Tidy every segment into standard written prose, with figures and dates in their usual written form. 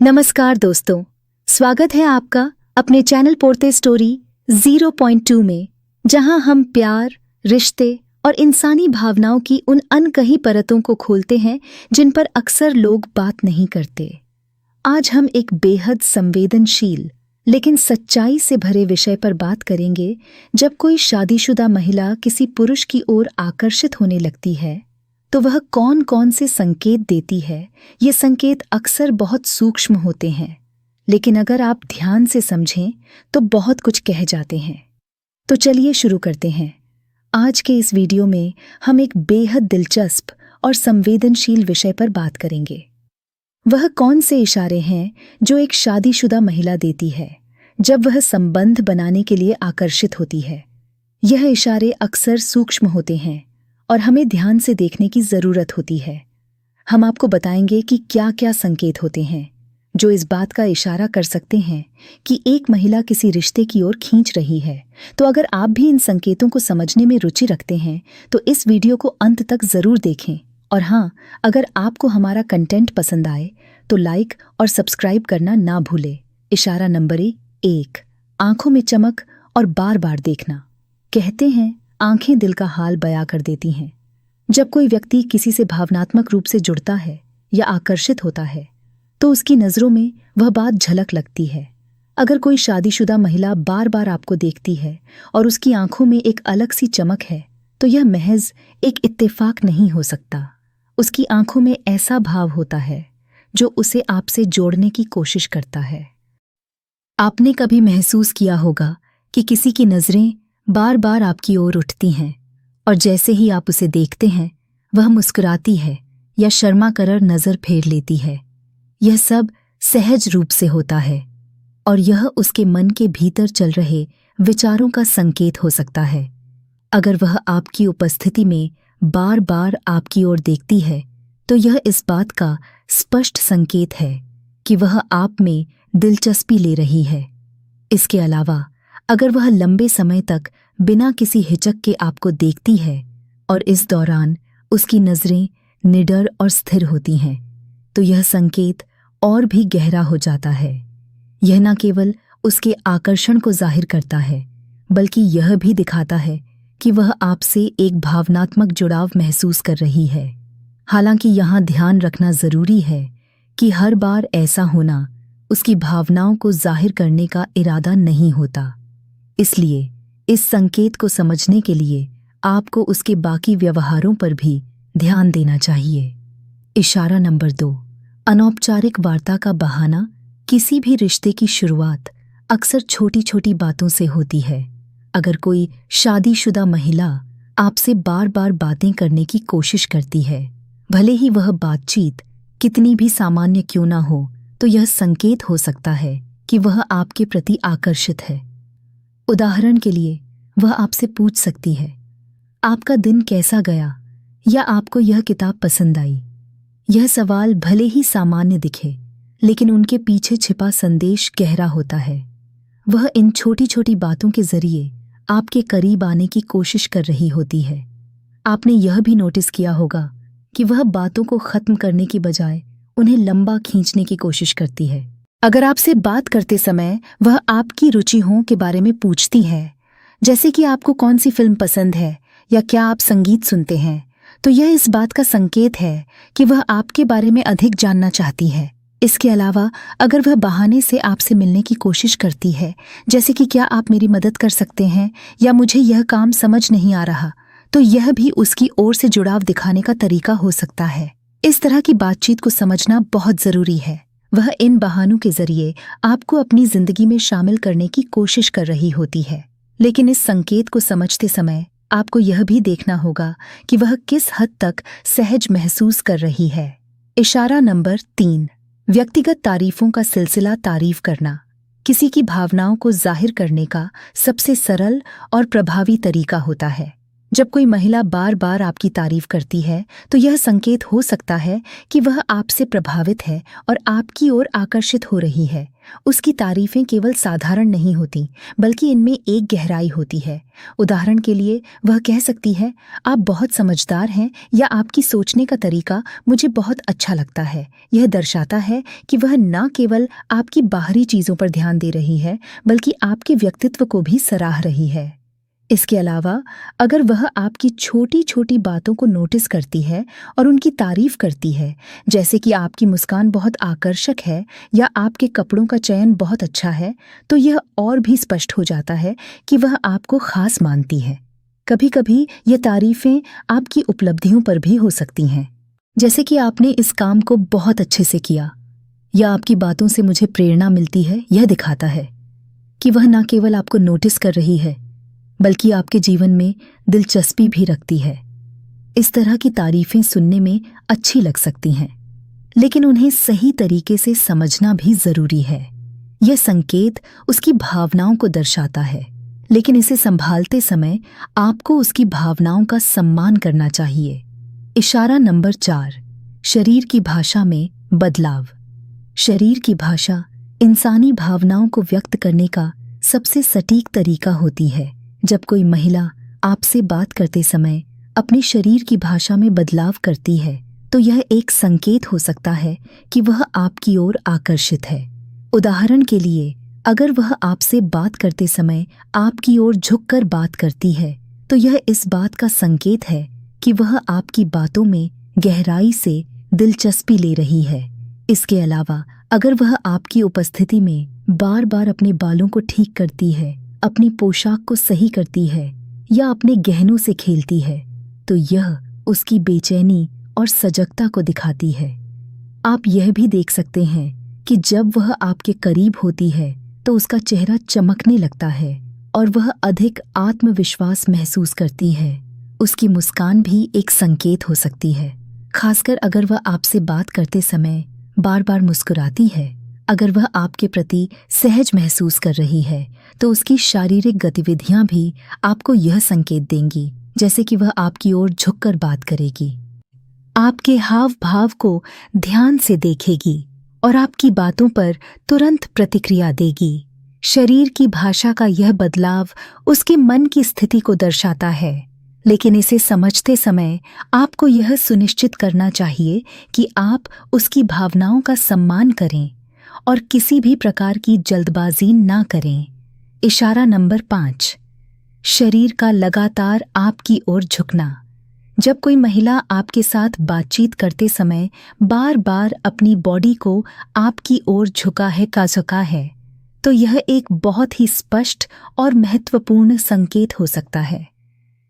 नमस्कार दोस्तों, स्वागत है आपका अपने चैनल पोरते स्टोरी 0.2 में, जहां हम प्यार, रिश्ते और इंसानी भावनाओं की उन अनकही परतों को खोलते हैं जिन पर अक्सर लोग बात नहीं करते। आज हम एक बेहद संवेदनशील लेकिन सच्चाई से भरे विषय पर बात करेंगे। जब कोई शादीशुदा महिला किसी पुरुष की ओर आकर्षित होने लगती है तो वह कौन कौन से संकेत देती है। ये संकेत अक्सर बहुत सूक्ष्म होते हैं, लेकिन अगर आप ध्यान से समझें तो बहुत कुछ कह जाते हैं। तो चलिए शुरू करते हैं। आज के इस वीडियो में हम एक बेहद दिलचस्प और संवेदनशील विषय पर बात करेंगे। वह कौन से इशारे हैं जो एक शादीशुदा महिला देती है जब वह संबंध बनाने के लिए आकर्षित होती है। यह इशारे अक्सर सूक्ष्म होते हैं और हमें ध्यान से देखने की ज़रूरत होती है। हम आपको बताएंगे कि क्या क्या संकेत होते हैं जो इस बात का इशारा कर सकते हैं कि एक महिला किसी रिश्ते की ओर खींच रही है। तो अगर आप भी इन संकेतों को समझने में रुचि रखते हैं तो इस वीडियो को अंत तक ज़रूर देखें। और हाँ, अगर आपको हमारा कंटेंट पसंद आए तो लाइक और सब्सक्राइब करना ना भूलें। इशारा नंबर 1, आंखों में चमक और बार बार देखना। कहते हैं आंखें दिल का हाल बयां कर देती हैं। जब कोई व्यक्ति किसी से भावनात्मक रूप से जुड़ता है या आकर्षित होता है तो उसकी नज़रों में वह बात झलक लगती है। अगर कोई शादीशुदा महिला बार बार आपको देखती है और उसकी आंखों में एक अलग सी चमक है तो यह महज एक इत्तेफाक नहीं हो सकता। उसकी आंखों में ऐसा भाव होता है जो उसे आपसे जोड़ने की कोशिश करता है। आपने कभी महसूस किया होगा कि किसी की नज़रें बार बार आपकी ओर उठती हैं और जैसे ही आप उसे देखते हैं वह मुस्कुराती है या शर्मा कर नज़र फेर लेती है। यह सब सहज रूप से होता है और यह उसके मन के भीतर चल रहे विचारों का संकेत हो सकता है। अगर वह आपकी उपस्थिति में बार बार आपकी ओर देखती है तो यह इस बात का स्पष्ट संकेत है कि वह आप में दिलचस्पी ले रही है। इसके अलावा अगर वह लंबे समय तक बिना किसी हिचक के आपको देखती है और इस दौरान उसकी नज़रें निडर और स्थिर होती हैं तो यह संकेत और भी गहरा हो जाता है। यह न केवल उसके आकर्षण को जाहिर करता है बल्कि यह भी दिखाता है कि वह आपसे एक भावनात्मक जुड़ाव महसूस कर रही है। हालांकि यहाँ ध्यान रखना ज़रूरी है कि हर बार ऐसा होना उसकी भावनाओं को जाहिर करने का इरादा नहीं होता। इसलिए इस संकेत को समझने के लिए आपको उसके बाकी व्यवहारों पर भी ध्यान देना चाहिए। इशारा नंबर 2, अनौपचारिक वार्ता का बहाना। किसी भी रिश्ते की शुरुआत अक्सर छोटी छोटी बातों से होती है। अगर कोई शादीशुदा महिला आपसे बार बार बातें करने की कोशिश करती है, भले ही वह बातचीत कितनी भी सामान्य क्यों ना हो, तो यह संकेत हो सकता है कि वह आपके प्रति आकर्षित है। उदाहरण के लिए वह आपसे पूछ सकती है, आपका दिन कैसा गया, या आपको यह किताब पसंद आई। यह सवाल भले ही सामान्य दिखे, लेकिन उनके पीछे छिपा संदेश गहरा होता है। वह इन छोटी छोटी बातों के जरिए आपके करीब आने की कोशिश कर रही होती है। आपने यह भी नोटिस किया होगा कि वह बातों को खत्म करने की बजाय उन्हें लंबा खींचने की कोशिश करती है। अगर आपसे बात करते समय वह आपकी रुचियों के बारे में पूछती है, जैसे कि आपको कौन सी फिल्म पसंद है या क्या आप संगीत सुनते हैं, तो यह इस बात का संकेत है कि वह आपके बारे में अधिक जानना चाहती है। इसके अलावा अगर वह बहाने से आपसे मिलने की कोशिश करती है, जैसे कि क्या आप मेरी मदद कर सकते हैं या मुझे यह काम समझ नहीं आ रहा, तो यह भी उसकी ओर से जुड़ाव दिखाने का तरीका हो सकता है। इस तरह की बातचीत को समझना बहुत ज़रूरी है। वह इन बहानों के जरिए आपको अपनी जिंदगी में शामिल करने की कोशिश कर रही होती है, लेकिन इस संकेत को समझते समय आपको यह भी देखना होगा कि वह किस हद तक सहज महसूस कर रही है। इशारा नंबर 3, व्यक्तिगत तारीफों का सिलसिला तारीफ करना। किसी की भावनाओं को जाहिर करने का सबसे सरल और प्रभावी तरीका होता है। जब कोई महिला बार बार आपकी तारीफ करती है तो यह संकेत हो सकता है कि वह आपसे प्रभावित है और आपकी ओर आकर्षित हो रही है। उसकी तारीफें केवल साधारण नहीं होती, बल्कि इनमें एक गहराई होती है। उदाहरण के लिए वह कह सकती है, आप बहुत समझदार हैं, या आपकी सोचने का तरीका मुझे बहुत अच्छा लगता है। यह दर्शाता है कि वह न केवल आपकी बाहरी चीज़ों पर ध्यान दे रही है, बल्कि आपके व्यक्तित्व को भी सराह रही है। इसके अलावा अगर वह आपकी छोटी छोटी बातों को नोटिस करती है और उनकी तारीफ करती है, जैसे कि आपकी मुस्कान बहुत आकर्षक है या आपके कपड़ों का चयन बहुत अच्छा है, तो यह और भी स्पष्ट हो जाता है कि वह आपको खास मानती है। कभी कभी ये तारीफें आपकी उपलब्धियों पर भी हो सकती हैं, जैसे कि आपने इस काम को बहुत अच्छे से किया, या आपकी बातों से मुझे प्रेरणा मिलती है। यह दिखाता है कि वह न केवल आपको नोटिस कर रही है, बल्कि आपके जीवन में दिलचस्पी भी रखती है। इस तरह की तारीफें सुनने में अच्छी लग सकती हैं, लेकिन उन्हें सही तरीके से समझना भी जरूरी है। यह संकेत उसकी भावनाओं को दर्शाता है, लेकिन इसे संभालते समय आपको उसकी भावनाओं का सम्मान करना चाहिए। इशारा नंबर 4, शरीर की भाषा में बदलाव। शरीर की भाषा इंसानी भावनाओं को व्यक्त करने का सबसे सटीक तरीका होती है। जब कोई महिला आपसे बात करते समय अपने शरीर की भाषा में बदलाव करती है, तो यह एक संकेत हो सकता है कि वह आपकी ओर आकर्षित है। उदाहरण के लिए, अगर वह आपसे बात करते समय आपकी ओर झुककर बात करती है, तो यह इस बात का संकेत है कि वह आपकी बातों में गहराई से दिलचस्पी ले रही है। इसके अलावा अगर वह आपकी उपस्थिति में बार बार अपने बालों को ठीक करती है, अपनी पोशाक को सही करती है या अपने गहनों से खेलती है, तो यह उसकी बेचैनी और सजगता को दिखाती है। आप यह भी देख सकते हैं कि जब वह आपके करीब होती है तो उसका चेहरा चमकने लगता है और वह अधिक आत्मविश्वास महसूस करती है। उसकी मुस्कान भी एक संकेत हो सकती है, खासकर अगर वह आपसे बात करते समय बार बार मुस्कुराती है। अगर वह आपके प्रति सहज महसूस कर रही है, तो उसकी शारीरिक गतिविधियां भी आपको यह संकेत देंगी, जैसे कि वह आपकी ओर झुककर बात करेगी, आपके हाव भाव को ध्यान से देखेगी और आपकी बातों पर तुरंत प्रतिक्रिया देगी। शरीर की भाषा का यह बदलाव उसके मन की स्थिति को दर्शाता है, लेकिन इसे समझते समय आपको यह सुनिश्चित करना चाहिए कि आप उसकी भावनाओं का सम्मान करें और किसी भी प्रकार की जल्दबाजी ना करें। इशारा नंबर 5, शरीर का लगातार आपकी ओर झुकना। जब कोई महिला आपके साथ बातचीत करते समय बार बार अपनी बॉडी को आपकी ओर झुका है, तो यह एक बहुत ही स्पष्ट और महत्वपूर्ण संकेत हो सकता है।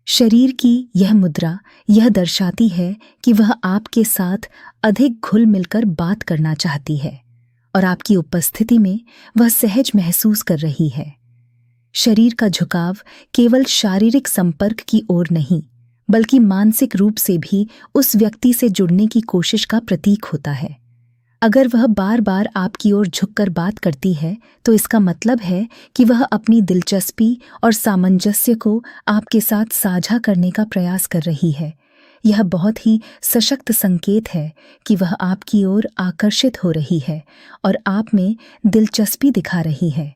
शरीर की यह मुद्रा यह दर्शाती है कि वह आपके साथ अधिक घुल मिलकर बात करना चाहती है और आपकी उपस्थिति में वह सहज महसूस कर रही है। शरीर का झुकाव केवल शारीरिक संपर्क की ओर नहीं, बल्कि मानसिक रूप से भी उस व्यक्ति से जुड़ने की कोशिश का प्रतीक होता है। अगर वह बार बार आपकी ओर झुककर बात करती है, तो इसका मतलब है कि वह अपनी दिलचस्पी और सामंजस्य को आपके साथ साझा करने का प्रयास कर रही है। यह बहुत ही सशक्त संकेत है कि वह आपकी ओर आकर्षित हो रही है और आप में दिलचस्पी दिखा रही है।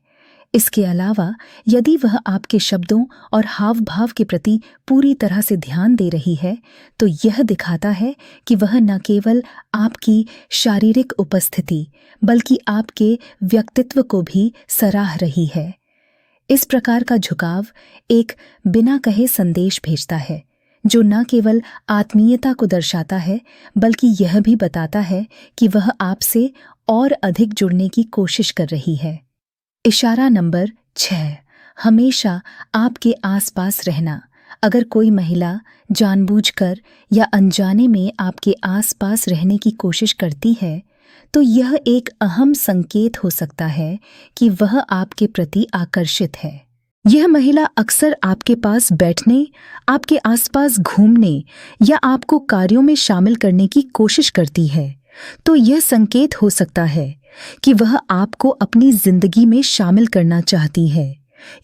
इसके अलावा यदि वह आपके शब्दों और हाव भाव के प्रति पूरी तरह से ध्यान दे रही है, तो यह दिखाता है कि वह न केवल आपकी शारीरिक उपस्थिति बल्कि आपके व्यक्तित्व को भी सराह रही है। इस प्रकार का झुकाव एक बिना कहे संदेश भेजता है, जो न केवल आत्मीयता को दर्शाता है, बल्कि यह भी बताता है कि वह आपसे और अधिक जुड़ने की कोशिश कर रही है। इशारा नंबर 6, हमेशा आपके आसपास रहना। अगर कोई महिला जानबूझकर या अनजाने में आपके आसपास रहने की कोशिश करती है, तो यह एक अहम संकेत हो सकता है कि वह आपके प्रति आकर्षित है। यह महिला अक्सर आपके पास बैठने, आपके आसपास घूमने या आपको कार्यों में शामिल करने की कोशिश करती है, तो यह संकेत हो सकता है कि वह आपको अपनी जिंदगी में शामिल करना चाहती है।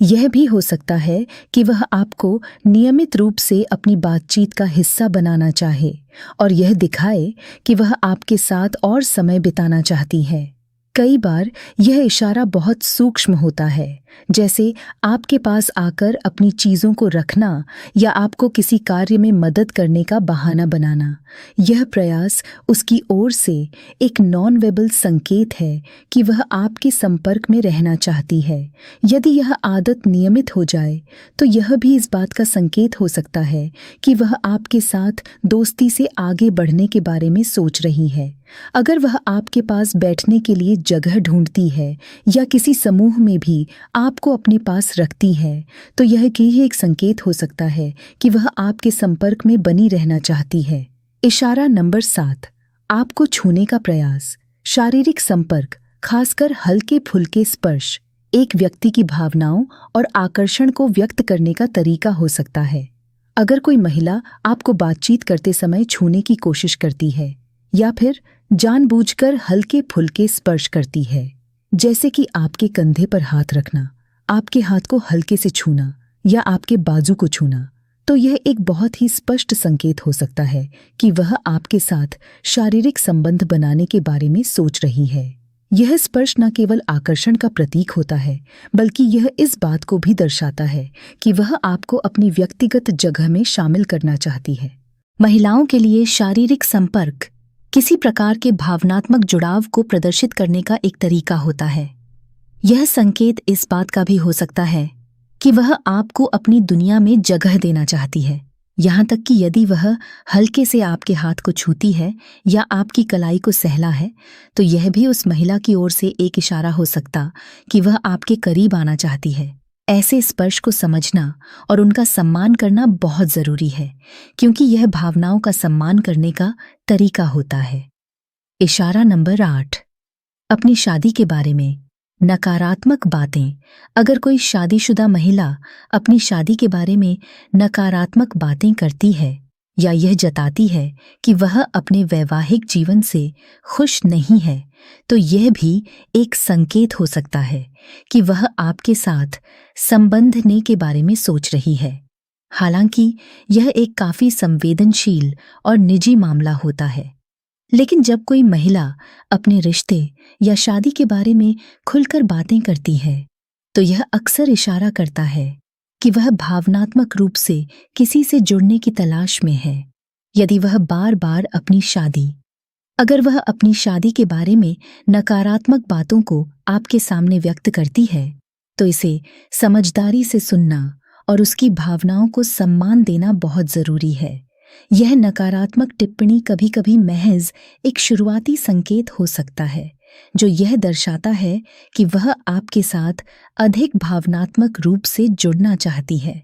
यह भी हो सकता है कि वह आपको नियमित रूप से अपनी बातचीत का हिस्सा बनाना चाहे और यह दिखाए कि वह आपके साथ और समय बिताना चाहती है। कई बार यह इशारा बहुत सूक्ष्म होता है, जैसे आपके पास आकर अपनी चीज़ों को रखना या आपको किसी कार्य में मदद करने का बहाना बनाना। यह प्रयास उसकी ओर से एक नॉन वेबल संकेत है कि वह आपके संपर्क में रहना चाहती है। यदि यह आदत नियमित हो जाए तो यह भी इस बात का संकेत हो सकता है कि वह आपके साथ दोस्ती से आगे बढ़ने के बारे में सोच रही है। अगर वह आपके पास बैठने के लिए जगह ढूंढती है या किसी समूह में भी आपको अपने पास रखती है, तो यह भी एक संकेत हो सकता है कि वह आपके संपर्क में बनी रहना चाहती है। इशारा नंबर 7, आपको छूने का प्रयास। शारीरिक संपर्क, खासकर हल्के फुल्के स्पर्श, एक व्यक्ति की भावनाओं और आकर्षण को व्यक्त करने का तरीका हो सकता है। अगर कोई महिला आपको बातचीत करते समय छूने की कोशिश करती है या फिर जानबूझकर हल्के फुल्के स्पर्श करती है, जैसे कि आपके कंधे पर हाथ रखना, आपके हाथ को हल्के से छूना या आपके बाजू को छूना, तो यह एक बहुत ही स्पष्ट संकेत हो सकता है कि वह आपके साथ शारीरिक संबंध बनाने के बारे में सोच रही है। यह स्पर्श न केवल आकर्षण का प्रतीक होता है, बल्कि यह इस बात को भी दर्शाता है कि वह आपको अपनी व्यक्तिगत जगह में शामिल करना चाहती है। महिलाओं के लिए शारीरिक संपर्क किसी प्रकार के भावनात्मक जुड़ाव को प्रदर्शित करने का एक तरीका होता है। यह संकेत इस बात का भी हो सकता है कि वह आपको अपनी दुनिया में जगह देना चाहती है, यहाँ तक कि यदि वह हल्के से आपके हाथ को छूती है या आपकी कलाई को सहला है, तो यह भी उस महिला की ओर से एक इशारा हो सकता कि वह आपके करीब आना चाहती है। ऐसे स्पर्श को समझना और उनका सम्मान करना बहुत ज़रूरी है, क्योंकि यह भावनाओं का सम्मान करने का तरीका होता है। इशारा नंबर 8, अपनी शादी के बारे में नकारात्मक बातें। अगर कोई शादीशुदा महिला अपनी शादी के बारे में नकारात्मक बातें करती है या यह जताती है कि वह अपने वैवाहिक जीवन से खुश नहीं है, तो यह भी एक संकेत हो सकता है कि वह आपके साथ संबंधने के बारे में सोच रही है। हालांकि यह एक काफी संवेदनशील और निजी मामला होता है, लेकिन जब कोई महिला अपने रिश्ते या शादी के बारे में खुलकर बातें करती है, तो यह अक्सर इशारा करता है कि वह भावनात्मक रूप से किसी से जुड़ने की तलाश में है। यदि वह बार बार अगर वह अपनी शादी के बारे में नकारात्मक बातों को आपके सामने व्यक्त करती है, तो इसे समझदारी से सुनना और उसकी भावनाओं को सम्मान देना बहुत ज़रूरी है। यह नकारात्मक टिप्पणी कभी कभी महज एक शुरुआती संकेत हो सकता है, जो यह दर्शाता है कि वह आपके साथ अधिक भावनात्मक रूप से जुड़ना चाहती है।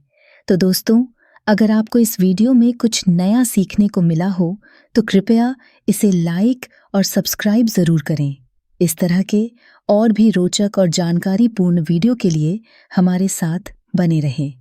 तो दोस्तों, अगर आपको इस वीडियो में कुछ नया सीखने को मिला हो, तो कृपया इसे लाइक और सब्सक्राइब ज़रूर करें। इस तरह के और भी रोचक और जानकारीपूर्ण वीडियो के लिए हमारे साथ बने रहें।